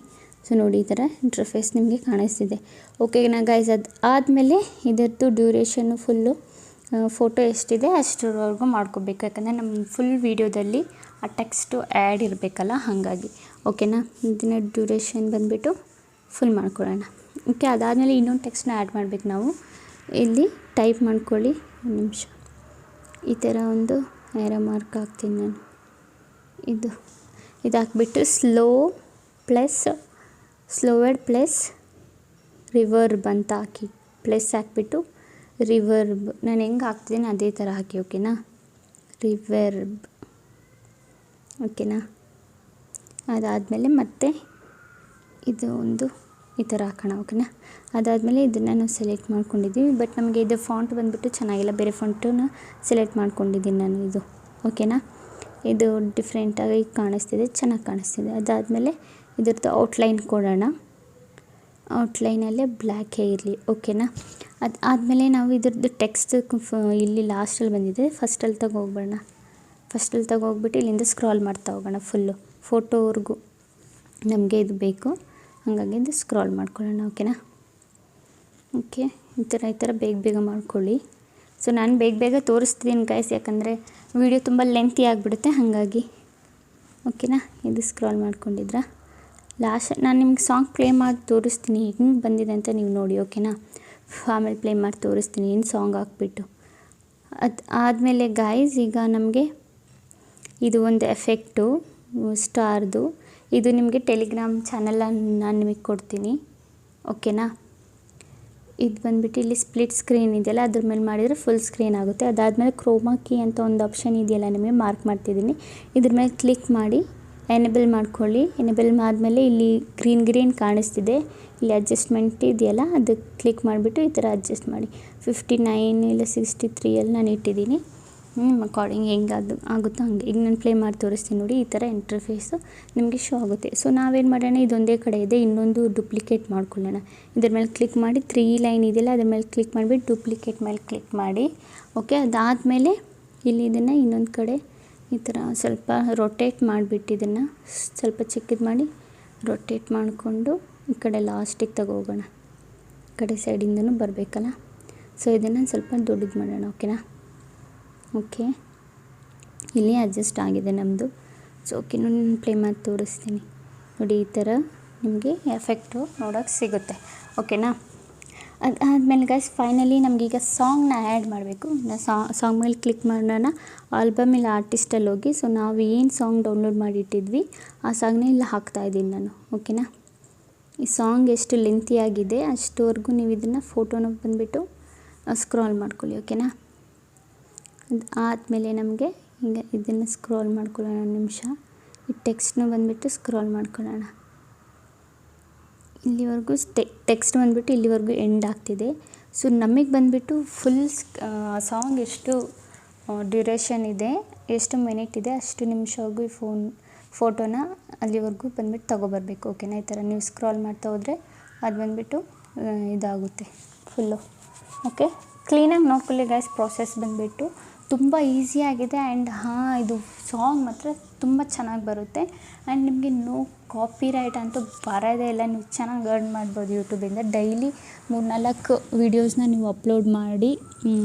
[SPEAKER 1] ಸೊ ನೋಡಿ ಈ ಥರ ಇಂಟರ್ಫೇಸ್ ನಿಮಗೆ ಕಾಣಿಸ್ತಿದೆ. ಓಕೆನಾ ಗೈಸ್, ಅದು ಆದಮೇಲೆ ಇದರದ್ದು ಡ್ಯೂರೇಷನ್ನು ಫುಲ್ಲು ಫೋಟೋ ಎಷ್ಟಿದೆ ಅಷ್ಟರವರೆಗೂ ಮಾಡ್ಕೋಬೇಕು, ಯಾಕಂದರೆ ನಮ್ಮ ಫುಲ್ ವೀಡಿಯೋದಲ್ಲಿ ಆ ಟೆಕ್ಸ್ಟು ಆ್ಯಡ್ ಇರಬೇಕಲ್ಲ, ಹಾಗಾಗಿ. ಓಕೆನಾ, ಇದನ್ನ ಡ್ಯೂರೇಷನ್ ಬಂದುಬಿಟ್ಟು ಫುಲ್ ಮಾಡ್ಕೊಳ್ಳೋಣ. ಓಕೆ, ಅದಾದಮೇಲೆ ಇನ್ನೊಂದು ಟೆಕ್ಸ್ಟ್ನ ಆ್ಯಡ್ ಮಾಡಬೇಕು ನಾವು. ಇಲ್ಲಿ ಟೈಪ್ ಮಾಡ್ಕೊಳ್ಳಿ, ಒಂದು ನಿಮಿಷ, ಈ ಥರ ಒಂದು ಏರೋ ಮಾರ್ಕ್ ಹಾಕ್ತೀನಿ ನಾನು. ಇದು ಹಾಕ್ಬಿಟ್ಟು ಸ್ಲೋವರ್ಡ್ ಪ್ಲಸ್ ರಿವರ್ಬ್ ಅಂತ ಹಾಕಿ, ಪ್ಲಸ್ ಹಾಕ್ಬಿಟ್ಟು ರಿವರ್ಬ್ ನಾನು ಹೆಂಗೆ ಹಾಕ್ತಿದ್ದೀನಿ ಅದೇ ಥರ ಹಾಕಿ. ಓಕೆನಾ, ರಿವರ್ಬ್. ಓಕೆನಾ, ಅದಾದಮೇಲೆ ಮತ್ತೆ ಇದು ಒಂದು ಈ ಥರ ಹಾಕೋಣ. ಓಕೆನಾ, ಅದಾದಮೇಲೆ ಇದನ್ನು ನಾವು ಸೆಲೆಕ್ಟ್ ಮಾಡ್ಕೊಂಡಿದ್ದೀವಿ, ಬಟ್ ನಮಗೆ ಇದು ಫಾಂಟ್ ಬಂದುಬಿಟ್ಟು ಚೆನ್ನಾಗಿಲ್ಲ, ಬೇರೆ ಫಾಂಟನ್ನು ಸೆಲೆಕ್ಟ್ ಮಾಡ್ಕೊಂಡಿದ್ದೀನಿ ನಾನು ಇದು. ಓಕೆನಾ, ಇದು ಡಿಫ್ರೆಂಟಾಗಿ ಕಾಣಿಸ್ತಿದೆ, ಚೆನ್ನಾಗಿ ಕಾಣಿಸ್ತಿದೆ. ಅದಾದಮೇಲೆ ಇದ್ರದ್ದು ಔಟ್ಲೈನ್ ಕೊಡೋಣ, ಔಟ್ಲೈನಲ್ಲೇ ಬ್ಲ್ಯಾಕೇ ಇರಲಿ. ಓಕೆನಾ, ಅದು ಆದಮೇಲೆ ನಾವು ಇದ್ರದ್ದು ಟೆಕ್ಸ್ಟ್ ಇಲ್ಲಿ ಲಾಸ್ಟಲ್ಲಿ ಬಂದಿದೆ, ಫಸ್ಟಲ್ಲಿ ತಗೋಗ್ಬೇಡ, ಫಸ್ಟಲ್ಲಿ ತಗೋಗ್ಬಿಟ್ಟು ಇಲ್ಲಿಂದ ಸ್ಕ್ರಾಲ್ ಮಾಡ್ತಾ ಹೋಗೋಣ ಫುಲ್ಲು ಫೋಟೋವರೆಗೂ ನಮಗೆ ಇದು ಬೇಕು, ಹಾಗಾಗಿ ಇದು ಸ್ಕ್ರಾಲ್ ಮಾಡ್ಕೊಳ್ಳೋಣ. ಓಕೆನಾ, ಓಕೆ, ಈ ಥರ ಬೇಗ ಮಾಡ್ಕೊಳ್ಳಿ. ಸೊ ನಾನು ಬೇಗ ತೋರಿಸ್ತಿದ್ದೀನಿ ಗೈಸ್, ಯಾಕಂದರೆ ವಿಡಿಯೋ ತುಂಬ ಲೆಂತಿ ಆಗಿಬಿಡುತ್ತೆ, ಹಾಗಾಗಿ. ಓಕೆನಾ, ಇದು ಸ್ಕ್ರಾಲ್ ಮಾಡ್ಕೊಂಡಿದ್ರಾ, ಲಾಸ್ಟ್ ನಾನು ನಿಮ್ಗೆ ಸಾಂಗ್ ಪ್ಲೇ ಮಾಡಿ ತೋರಿಸ್ತೀನಿ ಹೆಂಗೆ ಬಂದಿದೆ ಅಂತ ನೀವು ನೋಡಿ. ಓಕೆನಾ, ಆಮೇಲೆ ಪ್ಲೇ ಮಾಡಿ ತೋರಿಸ್ತೀನಿ ಏನು ಸಾಂಗ್ ಹಾಕ್ಬಿಟ್ಟು. ಅದು ಆದಮೇಲೆ ಗೈಸ್ ಈಗ ನಮಗೆ ಇದು ಒಂದು ಎಫೆಕ್ಟು ಸ್ಟಾರ್ದು, ಇದು ನಿಮಗೆ ಟೆಲಿಗ್ರಾಮ್ ಚಾನಲಲ್ಲಿ ನಾನು ನಿಮಗೆ ಕೊಡ್ತೀನಿ. ಓಕೆನಾ, ಇದು ಬಂದುಬಿಟ್ಟು ಇಲ್ಲಿ ಸ್ಪ್ಲಿಟ್ ಸ್ಕ್ರೀನ್ ಇದೆಯಲ್ಲ ಅದ್ರ ಮೇಲೆ ಮಾಡಿದರೆ ಫುಲ್ ಸ್ಕ್ರೀನ್ ಆಗುತ್ತೆ. ಅದಾದಮೇಲೆ ಕ್ರೋಮಾ ಕೀ ಅಂತ ಒಂದು ಆಪ್ಷನ್ ಇದೆಯಲ್ಲ ನಿಮಗೆ ಮಾರ್ಕ್ ಮಾಡ್ತಿದ್ದೀನಿ, ಇದ್ರ ಮೇಲೆ ಕ್ಲಿಕ್ ಮಾಡಿ ಎನೇಬಲ್ ಮಾಡ್ಕೊಳ್ಳಿ. ಎನೇಬಲ್ ಆದಮೇಲೆ ಇಲ್ಲಿ ಗ್ರೀನ್ ಕಾಣಿಸ್ತಿದೆ, ಇಲ್ಲಿ ಅಡ್ಜಸ್ಟ್ಮೆಂಟ್ ಇದೆಯಲ್ಲ ಅದು ಕ್ಲಿಕ್ ಮಾಡಿಬಿಟ್ಟು ಈ ಥರ ಅಡ್ಜಸ್ಟ್ ಮಾಡಿ. 59 ಇಲ್ಲ 63 ನಾನು ಇಟ್ಟಿದ್ದೀನಿ. ಅಕಾರ್ಡಿಂಗ್ ಹೆಂಗೆ ಆಗುತ್ತೋ ಹಂಗೆ. ಈಗ ನಾನು ಪ್ಲೇ ಮಾಡಿ ತೋರಿಸ್ತೀನಿ ನೋಡಿ. ಈ ಥರ ಇಂಟರ್ಫೇಸು ನಿಮಗೆ ಶೋ ಆಗುತ್ತೆ. ಸೊ ನಾವೇನು ಮಾಡೋಣ, ಇದೊಂದೇ ಕಡೆ ಇದೆ, ಇನ್ನೊಂದು ಡುಪ್ಲಿಕೇಟ್ ಮಾಡ್ಕೊಳ್ಳೋಣ. ಇದ್ರ ಮೇಲೆ ಕ್ಲಿಕ್ ಮಾಡಿ 3 ಲೈನ್ ಇದೆಯಲ್ಲ ಅದ್ರ ಮೇಲೆ ಕ್ಲಿಕ್ ಮಾಡಿಬಿಟ್ಟು ಡುಪ್ಲಿಕೇಟ್ ಮೇಲೆ ಕ್ಲಿಕ್ ಮಾಡಿ. ಓಕೆ, ಅದಾದಮೇಲೆ ಇಲ್ಲಿ ಇದನ್ನು ಇನ್ನೊಂದು ಕಡೆ ಈ ಥರ ಸ್ವಲ್ಪ ರೊಟೇಟ್ ಮಾಡಿಬಿಟ್ಟು ಇದನ್ನು ಸ್ವಲ್ಪ ಚಿಕ್ಕದು ಮಾಡಿ ರೊಟೇಟ್ ಮಾಡಿಕೊಂಡು ಈ ಕಡೆ ಲಾಸ್ಟಿಗೆ ತಗೋಗೋಣ. ಈ ಕಡೆ ಸೈಡಿಂದನೂ ಬರಬೇಕಲ್ಲ. ಸೊ ಇದನ್ನು ಸ್ವಲ್ಪ ದೊಡ್ಡದು ಮಾಡೋಣ. ಓಕೆನಾ? ಓಕೆ, ಇಲ್ಲಿ ಅಡ್ಜಸ್ಟ್ ಆಗಿದೆ ನಮ್ಮದು. ಸೊ ಓಕೆ, ನಾನು ಪ್ಲೇ ಮಾಡಿ ತೋರಿಸ್ತೀನಿ ನೋಡಿ. ಈ ಥರ ನಿಮಗೆ ಎಫೆಕ್ಟು ನೋಡೋಕ್ಕೆ ಸಿಗುತ್ತೆ. ಓಕೆನಾ? ಅದಾದಮೇಲೆ ಗೈಸ್ ಫೈನಲಿ ನಮಗೀಗ ಸಾಂಗ್ನ ಆ್ಯಡ್ ಮಾಡಬೇಕು. ಸಾಂಗ್ ಮೇಲೆ ಕ್ಲಿಕ್ ಮಾಡೋಣ. ಆಲ್ಬಮ್ ಇಲ್ಲ ಆರ್ಟಿಸ್ಟಲ್ಲಿ ಹೋಗಿ. ಸೊ ನಾವು ಏನು ಸಾಂಗ್ ಡೌನ್ಲೋಡ್ ಮಾಡಿಟ್ಟಿದ್ವಿ ಆ ಸಾಂಗ್ನ ಇಲ್ಲಿ ಹಾಕ್ತಾಯಿದ್ದೀನಿ ನಾನು. ಓಕೆನಾ? ಈ ಸಾಂಗ್ ಎಷ್ಟು ಲೆಂತಿಯಾಗಿದೆ ಅಷ್ಟುವರೆಗೂ ನೀವು ಇದನ್ನು ಫೋಟೋನ ಬಂದುಬಿಟ್ಟು ಸ್ಕ್ರಾಲ್ ಮಾಡ್ಕೊಳ್ಳಿ. ಓಕೆನಾ? ಆದಮೇಲೆ ನಮಗೆ ಈಗ ಇದನ್ನು ಸ್ಕ್ರಾಲ್ ಮಾಡ್ಕೊಳ್ಳೋಣ. ಒಂದು ನಿಮಿಷ ಈ ಟೆಕ್ಸ್ಟ್ನ ಬಂದುಬಿಟ್ಟು ಸ್ಕ್ರಾಲ್ ಮಾಡ್ಕೊಳ್ಳೋಣ. ಇಲ್ಲಿವರೆಗೂ ಟೆಕ್ಸ್ಟ್ ಬಂದುಬಿಟ್ಟು ಇಲ್ಲಿವರೆಗೂ ಎಂಡ್ ಆಗ್ತಿದೆ. ಸೊ ನಮಗೆ ಬಂದುಬಿಟ್ಟು ಫುಲ್ ಸಾಂಗ್ ಎಷ್ಟು ಡ್ಯೂರೇಷನ್ ಇದೆ, ಎಷ್ಟು ಮಿನಿಟ್ ಇದೆ ಅಷ್ಟು ನಿಮಿಷವರೆಗೂ ಈ ಫೋಟೋನ ಅಲ್ಲಿವರೆಗೂ ಬಂದುಬಿಟ್ಟು ತೊಗೊಬರ್ಬೇಕು. ಓಕೆನಾ? ಈ ಥರ ನೀವು ಸ್ಕ್ರಾಲ್ ಮಾಡ್ತಾ ಹೋದರೆ ಅದು ಬಂದುಬಿಟ್ಟು ಇದಾಗುತ್ತೆ ಫುಲ್ಲು. ಓಕೆ, ಕ್ಲೀನಾಗಿ ನೋಡ್ಕೊಳ್ಳಿ ಗೈಸ್. ಪ್ರೋಸೆಸ್ ಬಂದುಬಿಟ್ಟು ತುಂಬ ಈಸಿಯಾಗಿದೆ. ಆ್ಯಂಡ್ ಇದು ಸಾಂಗ್ ಮಾತ್ರ ತುಂಬ ಚೆನ್ನಾಗಿ ಬರುತ್ತೆ. ಆ್ಯಂಡ್ ನಿಮಗೆ ನೋ ಕಾಪಿರೈಟ್ ಅಂತೂ ಬರೋದೇ ಇಲ್ಲ. ನೀವು ಚೆನ್ನಾಗಿ ಅರ್ನ್ ಮಾಡ್ಬೋದು ಯೂಟ್ಯೂಬಿಂದ. ಡೈಲಿ 3-4 ವೀಡಿಯೋಸ್ನ ನೀವು ಅಪ್ಲೋಡ್ ಮಾಡಿ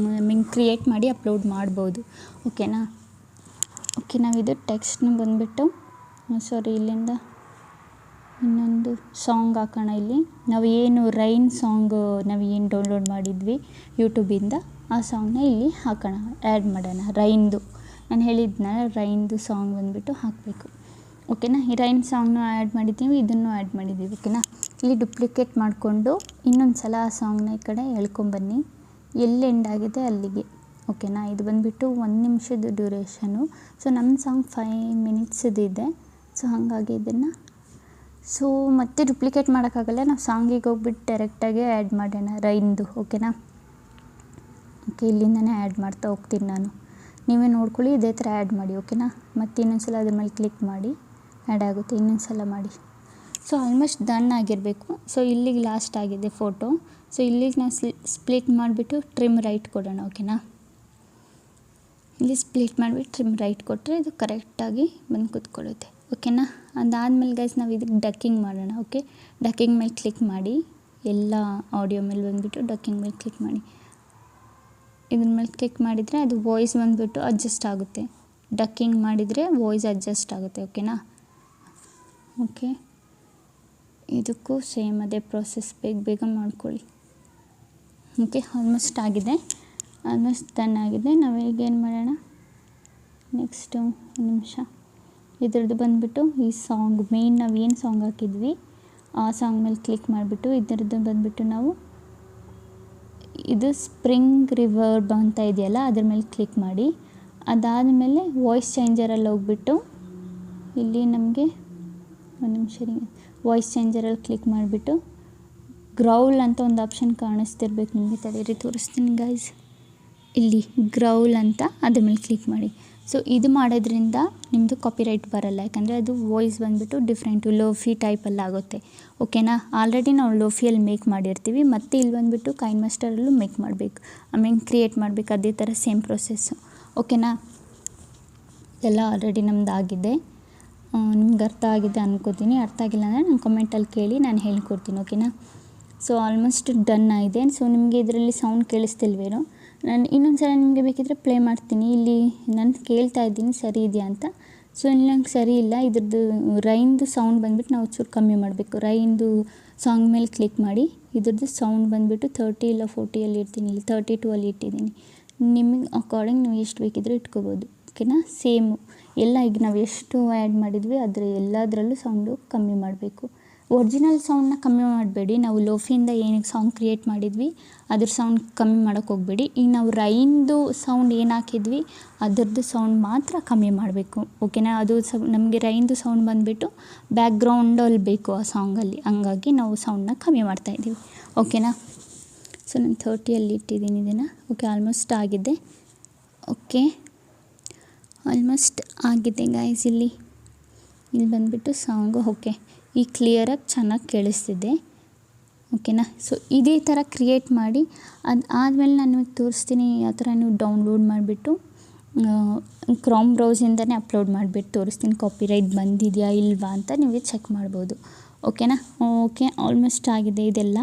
[SPEAKER 1] ಕ್ರಿಯೇಟ್ ಮಾಡಿ ಅಪ್ಲೋಡ್ ಮಾಡ್ಬೋದು. ಓಕೆನಾ? ಓಕೆ, ನಾವಿದು ಟೆಕ್ಸ್ಟ್ನ ಬಂದುಬಿಟ್ಟು ಇಲ್ಲಿಂದ ಇನ್ನೊಂದು ಸಾಂಗ್ ಹಾಕೋಣ. ಇಲ್ಲಿ ನಾವು ಏನು ರೈನ್ ಸಾಂಗು ನಾವು ಏನು ಡೌನ್ಲೋಡ್ ಮಾಡಿದ್ವಿ ಯೂಟ್ಯೂಬಿಂದ ಆ ಸಾಂಗ್ನ ಇಲ್ಲಿ ಹಾಕೋಣ, ಆ್ಯಡ್ ಮಾಡೋಣ. ರೈನ್ದು ನಾನು ಹೇಳಿದ್ನಲ್ಲ, ರೈನ್ದು ಸಾಂಗ್ ಬಂದುಬಿಟ್ಟು ಹಾಕಬೇಕು. ಓಕೆನಾ? ಈ ರೈನ್ ಸಾಂಗ್ನು ಆ್ಯಡ್ ಮಾಡಿದ್ದೀವಿ, ಇದನ್ನು ಆ್ಯಡ್ ಮಾಡಿದ್ದೀವಿ. ಓಕೆನಾ? ಇಲ್ಲಿ ಡುಪ್ಲಿಕೇಟ್ ಮಾಡಿಕೊಂಡು ಇನ್ನೊಂದು ಸಲ ಆ ಸಾಂಗ್ನ ಈ ಕಡೆ ಎಳ್ಕೊಂಬನ್ನಿ, ಎಲ್ಲಿ ಎಂಡ್ ಆಗಿದೆ ಅಲ್ಲಿಗೆ. ಓಕೆನಾ? ಇದು ಬಂದುಬಿಟ್ಟು 1 ನಿಮಿಷದ ಡ್ಯೂರೇಷನು. ಸೊ ನಮ್ಮ ಸಾಂಗ್ 5 ಮಿನಿಟ್ಸದಿದೆ. ಸೊ ಹಾಗಾಗಿ ಇದನ್ನು ಮತ್ತೆ ಡುಪ್ಲಿಕೇಟ್ ಮಾಡೋಕ್ಕಾಗಲ್ಲ. ನಾವು ಸಾಂಗಿಗೆ ಹೋಗ್ಬಿಟ್ಟು ಡೈರೆಕ್ಟಾಗಿ ಆ್ಯಡ್ ಮಾಡೋಣ ರೈನ್ದು. ಓಕೆನಾ? ಓಕೆ, ಇಲ್ಲಿಂದನೇ ಆ್ಯಡ್ ಮಾಡ್ತಾ ಹೋಗ್ತೀನಿ ನಾನು. ನೀವೇ ನೋಡ್ಕೊಳ್ಳಿ, ಇದೇ ಥರ ಆ್ಯಡ್ ಮಾಡಿ. ಓಕೆನಾ? ಮತ್ತು ಇನ್ನೊಂದು ಸಲ ಅದ್ರ ಮೇಲೆ ಕ್ಲಿಕ್ ಮಾಡಿ ಆ್ಯಡ್ ಆಗುತ್ತೆ. ಇನ್ನೊಂದು ಸಲ ಮಾಡಿ. ಸೊ ಆಲ್ಮೋಸ್ಟ್ ಡನ್ ಆಗಿರಬೇಕು. ಸೊ ಇಲ್ಲಿಗೆ ಲಾಸ್ಟ್ ಆಗಿದೆ ಫೋಟೋ. ಸೊ ಇಲ್ಲಿಗೆ ನಾವು ಸ್ಪ್ಲಿಟ್ ಮಾಡಿಬಿಟ್ಟು ಟ್ರಿಮ್ ರೈಟ್ ಕೊಡೋಣ. ಓಕೆನಾ? ಇಲ್ಲಿ ಸ್ಪ್ಲಿಟ್ ಮಾಡಿಬಿಟ್ಟು ಟ್ರಿಮ್ ರೈಟ್ ಕೊಟ್ಟರೆ ಇದು ಕರೆಕ್ಟಾಗಿ ಬಂದು ಕೂತ್ಕೊಳ್ಳುತ್ತೆ. ಓಕೆನಾ? ಅದಾದಮೇಲೆ ಗೈಸ್ ನಾವು ಇದಕ್ಕೆ ಡಕ್ಕಿಂಗ್ ಮಾಡೋಣ. ಓಕೆ, ಡಕ್ಕಿಂಗ್ ಮೇಲೆ ಕ್ಲಿಕ್ ಮಾಡಿ. ಎಲ್ಲ ಆಡಿಯೋ ಮೇಲೆ ಬಂದುಬಿಟ್ಟು ಡಕ್ಕಿಂಗ್ ಮೇಲೆ ಕ್ಲಿಕ್ ಮಾಡಿ. ಇದ್ರ ಮೇಲೆ ಕ್ಲಿಕ್ ಮಾಡಿದರೆ ಅದು ವಾಯ್ಸ್ ಬಂದುಬಿಟ್ಟು ಅಡ್ಜಸ್ಟ್ ಆಗುತ್ತೆ. ಡಕ್ಕಿಂಗ್ ಮಾಡಿದರೆ ವಾಯ್ಸ್ ಅಡ್ಜಸ್ಟ್ ಆಗುತ್ತೆ. ಓಕೆನಾ? ಓಕೆ, ಇದಕ್ಕೂ ಸೇಮ್ ಅದೇ ಪ್ರೋಸೆಸ್ ಬೇಗ ಮಾಡ್ಕೊಳ್ಳಿ. ಓಕೆ, ಆಲ್ಮೋಸ್ಟ್ ಆಗಿದೆ, ಆಲ್ಮೋಸ್ಟ್ ಡನ್ ಆಗಿದೆ. ನಾವು ಈಗೇನು ಮಾಡೋಣ ನೆಕ್ಸ್ಟು ಒಂದು ನಿಮಿಷ ಇದ್ರದ್ದು ಬಂದುಬಿಟ್ಟು ಈ ಸಾಂಗ್ ಮೇಯ್ನ್ ನಾವು ಏನು ಸಾಂಗ್ ಹಾಕಿದ್ವಿ ಆ ಸಾಂಗ್ ಮೇಲೆ ಕ್ಲಿಕ್ ಮಾಡಿಬಿಟ್ಟು ಇದರದ್ದು ಬಂದುಬಿಟ್ಟು ನಾವು ಇದು ಸ್ಪ್ರಿಂಗ್ ರಿವರ್ಬ್ ಅಂತ ಇದೆಯಲ್ಲ ಅದ್ರ ಮೇಲೆ ಕ್ಲಿಕ್ ಮಾಡಿ. ಅದಾದಮೇಲೆ ವಾಯ್ಸ್ ಚೇಂಜರಲ್ಲಿ ಹೋಗ್ಬಿಟ್ಟು ಇಲ್ಲಿ ನಮಗೆ ಒಂದು ನಿಮಿಷ ವಾಯ್ಸ್ ಚೇಂಜರಲ್ಲಿ ಕ್ಲಿಕ್ ಮಾಡಿಬಿಟ್ಟು ಗ್ರೌಲ್ ಅಂತ ಒಂದು ಆಪ್ಷನ್ ಕಾಣಿಸ್ತಿರ್ಬೇಕು ನಿಮಗೆ. ತಡೀರಿ ತೋರಿಸ್ತೀನಿ ಗೈಸ್. ಇಲ್ಲಿ ಗ್ರೌಲ್ ಅಂತ ಅದ್ರ ಮೇಲೆ ಕ್ಲಿಕ್ ಮಾಡಿ. ಸೊ ಇದು ಮಾಡೋದ್ರಿಂದ ನಿಮ್ಮದು ಕಾಪಿರೈಟ್ ಬರೋಲ್ಲ, ಯಾಕಂದರೆ ಅದು ವಾಯ್ಸ್ ಬಂದುಬಿಟ್ಟು ಡಿಫ್ರೆಂಟು ಲೋಫಿ ಟೈಪಲ್ಲಿ ಆಗುತ್ತೆ. ಓಕೆನಾ? ಆಲ್ರೆಡಿ ನಾವು ಲೋಫಿಯಲ್ಲಿ ಮೇಕ್ ಮಾಡಿರ್ತೀವಿ, ಮತ್ತು ಇಲ್ಲಿ ಬಂದುಬಿಟ್ಟು ಕೈನ್ ಮಾಸ್ಟರಲ್ಲೂ ಮೇಕ್ ಮಾಡಬೇಕು, ಆಮೇಲೆ ಕ್ರಿಯೇಟ್ ಮಾಡಬೇಕು. ಅದೇ ಥರ ಸೇಮ್ ಪ್ರೊಸೆಸ್ಸು. ಓಕೆನಾ? ಎಲ್ಲ ಆಲ್ರೆಡಿ ನಮ್ದು ಆಗಿದೆ. ನಿಮ್ಗೆ ಅರ್ಥ ಆಗಿದೆ ಅನ್ಕೋತೀನಿ. ಅರ್ಥ ಆಗಿಲ್ಲ ಅಂದರೆ ನಾನು ಕಮೆಂಟಲ್ಲಿ ಕೇಳಿ ನಾನು ಹೇಳ್ಕೊಡ್ತೀನಿ. ಓಕೆನಾ? ಸೊ ಆಲ್ಮೋಸ್ಟ್ ಡನ್ ಆಗಿದೆ. ಸೊ ನಿಮಗೆ ಇದರಲ್ಲಿ ಸೌಂಡ್ ಕೇಳಿಸ್ತಿಲ್ವೇನೋ, ನಾನು ಇನ್ನೊಂದು ಸಲ ನಿಮಗೆ ಬೇಕಿದ್ದರೆ ಪ್ಲೇ ಮಾಡ್ತೀನಿ. ಇಲ್ಲಿ ನಾನು ಕೇಳ್ತಾ ಇದ್ದೀನಿ ಸರಿ ಇದೆಯಾ ಅಂತ. ಸೊ ಇಲ್ಲಿ ನಂಗೆ ಸರಿ ಇಲ್ಲ. ಇದ್ರದ್ದು ರೈನ್ದು ಸೌಂಡ್ ಬಂದುಬಿಟ್ಟು ನಾವು ಚೂರು ಕಮ್ಮಿ ಮಾಡಬೇಕು. ರೈನ್ದು ಸಾಂಗ್ ಮೇಲೆ ಕ್ಲಿಕ್ ಮಾಡಿ ಇದ್ರದ್ದು ಸೌಂಡ್ ಬಂದುಬಿಟ್ಟು 30 ಇಲ್ಲ 40 ಇರ್ತೀನಿ. ಇಲ್ಲಿ 32 ಇಟ್ಟಿದ್ದೀನಿ. ನಿಮಗೆ ಅಕಾರ್ಡಿಂಗ್ ನೀವು ಎಷ್ಟು ಬೇಕಿದ್ರೂ ಇಟ್ಕೋಬೋದು. ಓಕೆನಾ? ಸೇಮು ಎಲ್ಲ ಈಗ ನಾವು ಎಷ್ಟು ಆ್ಯಡ್ ಮಾಡಿದ್ವಿ ಅದರ ಎಲ್ಲದರಲ್ಲೂ ಸೌಂಡು ಕಮ್ಮಿ ಮಾಡಬೇಕು. ಒರಿಜಿನಲ್ ಸೌಂಡನ್ನ ಕಮ್ಮಿ ಮಾಡಬೇಡಿ. ನಾವು ಲೋಫಿಯಿಂದ ಏನಕ್ಕೆ ಸಾಂಗ್ ಕ್ರಿಯೇಟ್ ಮಾಡಿದ್ವಿ ಅದ್ರ ಸೌಂಡ್ ಕಮ್ಮಿ ಮಾಡೋಕ್ಕೆ ಹೋಗಬೇಡಿ. ಈಗ ನಾವು ರೈನ್ದು ಸೌಂಡ್ ಏನು ಹಾಕಿದ್ವಿ ಅದರದ್ದು ಸೌಂಡ್ ಮಾತ್ರ ಕಮ್ಮಿ ಮಾಡಬೇಕು, ಓಕೆನಾ. ಅದು ನಮಗೆ ರೈನ್ದು ಸೌಂಡ್ ಬಂದುಬಿಟ್ಟು ಬ್ಯಾಕ್ಗ್ರೌಂಡಲ್ಲಿ ಬೇಕು ಆ ಸಾಂಗಲ್ಲಿ, ಹಂಗಾಗಿ ನಾವು ಸೌಂಡನ್ನ ಕಮ್ಮಿ ಮಾಡ್ತಾಯಿದ್ದೀವಿ, ಓಕೆನಾ. ಸೊ ನಾನು 30ಯಲ್ಲಿ ಇಟ್ಟಿದ್ದೀನಿ ಇದನ್ನು. ಓಕೆ, ಆಲ್ಮೋಸ್ಟ್ ಆಗಿದೆ. ಓಕೆ, ಆಲ್ಮೋಸ್ಟ್ ಆಗಿದೆ ಗೈಸ್. ಇಲ್ಲಿ ಬಂದುಬಿಟ್ಟು ಸಾಂಗು ಓಕೆ, ಈಗ ಕ್ಲಿಯರಾಗಿ ಚೆನ್ನಾಗಿ ಕೇಳಿಸ್ತಿದೆ, ಓಕೆನಾ. ಸೊ ಇದೇ ಥರ ಕ್ರಿಯೇಟ್ ಮಾಡಿ ಆದಮೇಲೆ ನಾನು ನಿಮಗೆ ತೋರಿಸ್ತೀನಿ ಯಾವ ಥರ ನೀವು ಡೌನ್ಲೋಡ್ ಮಾಡಿಬಿಟ್ಟು ಕ್ರೋಮ್ ಬ್ರೌಸಿಂದನೇ ಅಪ್ಲೋಡ್ ಮಾಡಿಬಿಟ್ಟು ತೋರಿಸ್ತೀನಿ ಕಾಪಿರೈಟ್ ಬಂದಿದೆಯಾ ಇಲ್ವಾ ಅಂತ ನೀವೇ ಚೆಕ್ ಮಾಡ್ಬೋದು, ಓಕೆನಾ. ಓಕೆ, ಆಲ್ಮೋಸ್ಟ್ ಆಗಿದೆ ಇದೆಲ್ಲ.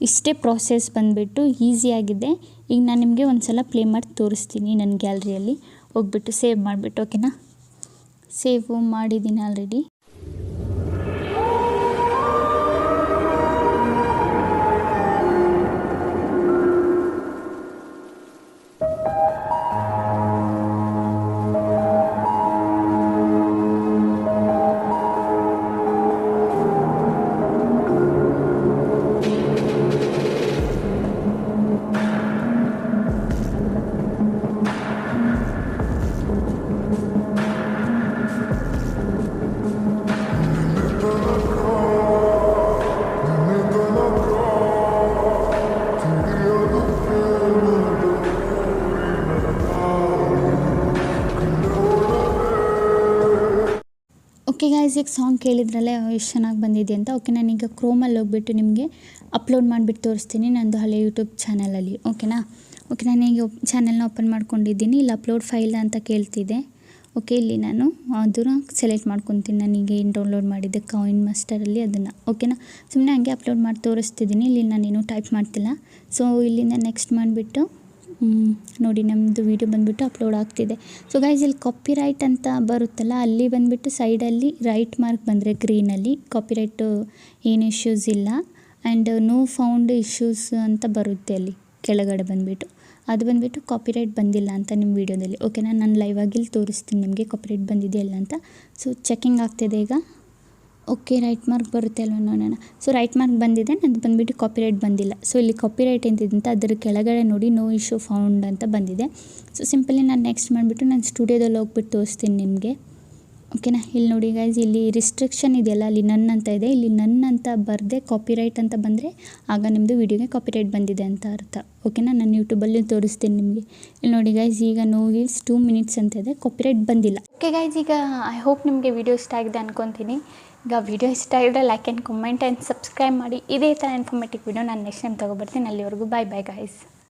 [SPEAKER 1] ಇಷ್ಟೇ ಪ್ರಾಸೆಸ್ ಬಂದುಬಿಟ್ಟು ಈಸಿಯಾಗಿದೆ. ಈಗ ನಾನು ನಿಮಗೆ ಒಂದು ಸಲ ಪ್ಲೇ ಮಾಡಿ ತೋರಿಸ್ತೀನಿ ನನ್ನ ಗ್ಯಾಲರಿಯಲ್ಲಿ ಹೋಗ್ಬಿಟ್ಟು ಸೇವ್ ಮಾಡಿಬಿಟ್ಟು, ಓಕೆನಾ. ಸೇವ್ ಮಾಡಿದ್ದೀನಿ ಆಲ್ರೆಡಿ. ಓಕೆ ಗೈಸ್, ಈಗ ಸಾಂಗ್ ಕೇಳಿದ್ರಲ್ಲ ಎಷ್ಟು ಚೆನ್ನಾಗಿ ಬಂದಿದೆ ಅಂತ. ಓಕೆ, ನಾನೀಗ ಕ್ರೋಮಲ್ಲಿ ಹೋಗ್ಬಿಟ್ಟು ನಿಮಗೆ ಅಪ್ಲೋಡ್ ಮಾಡಿಬಿಟ್ಟು ತೋರಿಸ್ತೀನಿ ನಂದು ಹಳೆ ಯೂಟ್ಯೂಬ್ ಚಾನಲಲ್ಲಿ, ಓಕೆನಾ. ಓಕೆ, ನಾನೀಗ ಚಾನಲ್ನ ಓಪನ್ ಮಾಡ್ಕೊಂಡಿದ್ದೀನಿ. ಇಲ್ಲಿ ಅಪ್ಲೋಡ್ ಫೈಲ್ ಅಂತ ಕೇಳ್ತಿದೆ. ಓಕೆ, ಇಲ್ಲಿ ನಾನು ಅದನ್ನು ಸೆಲೆಕ್ಟ್ ಮಾಡ್ಕೊತೀನಿ. ನನಗೆ ಏನು ಡೌನ್ಲೋಡ್ ಮಾಡಿದ್ದೆ ಕಾಯಿನ್ ಮಾಸ್ಟರಲ್ಲಿ ಅದನ್ನು, ಓಕೆನಾ. ಸುಮ್ಮನೆ ಹಂಗೆ ಅಪ್ಲೋಡ್ ಮಾಡಿ ತೋರಿಸ್ತಿದ್ದೀನಿ. ಇಲ್ಲಿ ನಾನೇನು ಟೈಪ್ ಮಾಡ್ತಿಲ್ಲ. ಸೊ ಇಲ್ಲಿಂದ ನೆಕ್ಸ್ಟ್ ಮಾಡಿಬಿಟ್ಟು ನೋಡಿ ನಮ್ಮದು ವೀಡಿಯೋ ಬಂದುಬಿಟ್ಟು ಅಪ್ಲೋಡ್ ಆಗ್ತಿದೆ. ಸೊ ಗೈಸ್, ಇಲ್ಲಿ ಕಾಪಿರೈಟ್ ಅಂತ ಬರುತ್ತಲ್ಲ, ಅಲ್ಲಿ ಬಂದುಬಿಟ್ಟು ಸೈಡಲ್ಲಿ ರೈಟ್ ಮಾರ್ಕ್ ಬಂದರೆ ಗ್ರೀನಲ್ಲಿ ಕಾಪಿರೈಟು ಏನು ಇಶ್ಯೂಸ್ ಇಲ್ಲ, ಆ್ಯಂಡ್ ನೋ ಫೌಂಡ್ ಇಶ್ಯೂಸ್ ಅಂತ ಬರುತ್ತೆ ಅಲ್ಲಿ ಕೆಳಗಡೆ ಬಂದುಬಿಟ್ಟು. ಅದು ಬಂದುಬಿಟ್ಟು ಕಾಪಿರೈಟ್ ಬಂದಿಲ್ಲ ಅಂತ ನಿಮ್ಮ ವೀಡಿಯೋದಲ್ಲಿ, ಓಕೆನಾ. ನಾನು ಲೈವ್ ಆಗಿ ಇಲ್ಲಿ ತೋರಿಸ್ತೀನಿ ನಿಮಗೆ ಕಾಪಿರೈಟ್ ಬಂದಿದೆ ಇಲ್ಲ ಅಂತ. ಸೊ ಚೆಕಿಂಗ್ ಆಗ್ತಿದೆ ಈಗ. ಓಕೆ, ರೈಟ್ ಮಾರ್ಕ್ ಬರುತ್ತೆ ಅಲ್ವ ನೋಡೋಣ. ಸೊ ರೈಟ್ ಮಾರ್ಕ್ ಬಂದಿದೆ, ನಂದು ಬಂದುಬಿಟ್ಟು ಕಾಪಿರೈಟ್ ಬಂದಿಲ್ಲ. ಸೊ ಇಲ್ಲಿ ಕಾಪಿರೈಟ್ ಎಂತಿದೆ ಅಂತ ಅದರ ಕೆಳಗಡೆ ನೋಡಿ ನೋ ಇಶ್ಯೂ ಫೌಂಡ್ ಅಂತ ಬಂದಿದೆ. ಸೊ ಸಿಂಪಲಿ ನಾನು ನೆಕ್ಸ್ಟ್ ಮಾಡಿಬಿಟ್ಟು ನಾನು ಸ್ಟುಡಿಯೋದಲ್ಲಿ ಹೋಗ್ಬಿಟ್ಟು ತೋರಿಸ್ತೀನಿ ನಿಮಗೆ, ಓಕೆನಾ. ಇಲ್ಲಿ ನೋಡಿ ಗೈಸ್, ಇಲ್ಲಿ ರಿಸ್ಟ್ರಿಕ್ಷನ್ ಇದೆಯಲ್ಲ, ಅಲ್ಲಿ ನನ್ ಅಂತ ಇದೆ. ಇಲ್ಲಿ ನನ್ ಅಂತ ಬರದೆ ಕಾಪಿರೈಟ್ ಅಂತ ಬಂದರೆ ಆಗ ನಿಮ್ಮದು ವೀಡಿಯೋಗೆ ಕಾಪಿರೈಟ್ ಬಂದಿದೆ ಅಂತ ಅರ್ಥ, ಓಕೆನಾ. ನಾನು ಯೂಟ್ಯೂಬಲ್ಲಿ ತೋರಿಸ್ತೀನಿ ನಿಮಗೆ. ಇಲ್ಲಿ ನೋಡಿ ಗೈಸ್, ಈಗ ನೋ ವೀಲ್ಸ್ 2 minutes ಅಂತ ಇದೆ, ಕಾಪಿರೈಟ್ ಬಂದಿಲ್ಲ. ಓಕೆ ಗೈಸ್, ಈಗ ಐ ಹೋಪ್ ನಿಮಗೆ ವೀಡಿಯೋ ಇಷ್ಟ ಆಗಿದೆ ಅನ್ಕೊತೀನಿ. ಈಗ ವೀಡಿಯೋ ಇಷ್ಟ ಆಗಿದ್ರೆ like and comment and subscribe ಮಾಡಿ. ಇದೇ ಥರ ಇನ್ಫಾರ್ಮೇಟಿವ್ ವೀಡಿಯೋ ನಾನು ನೆಕ್ಸ್ಟ್ ಟೈಮ್ ತೊಗೊಬರ್ತೀನಿ. ಅಲ್ಲಿವರೆಗೂ ಬಾಯ್ ಬಾಯ್ ಗೈಸ್.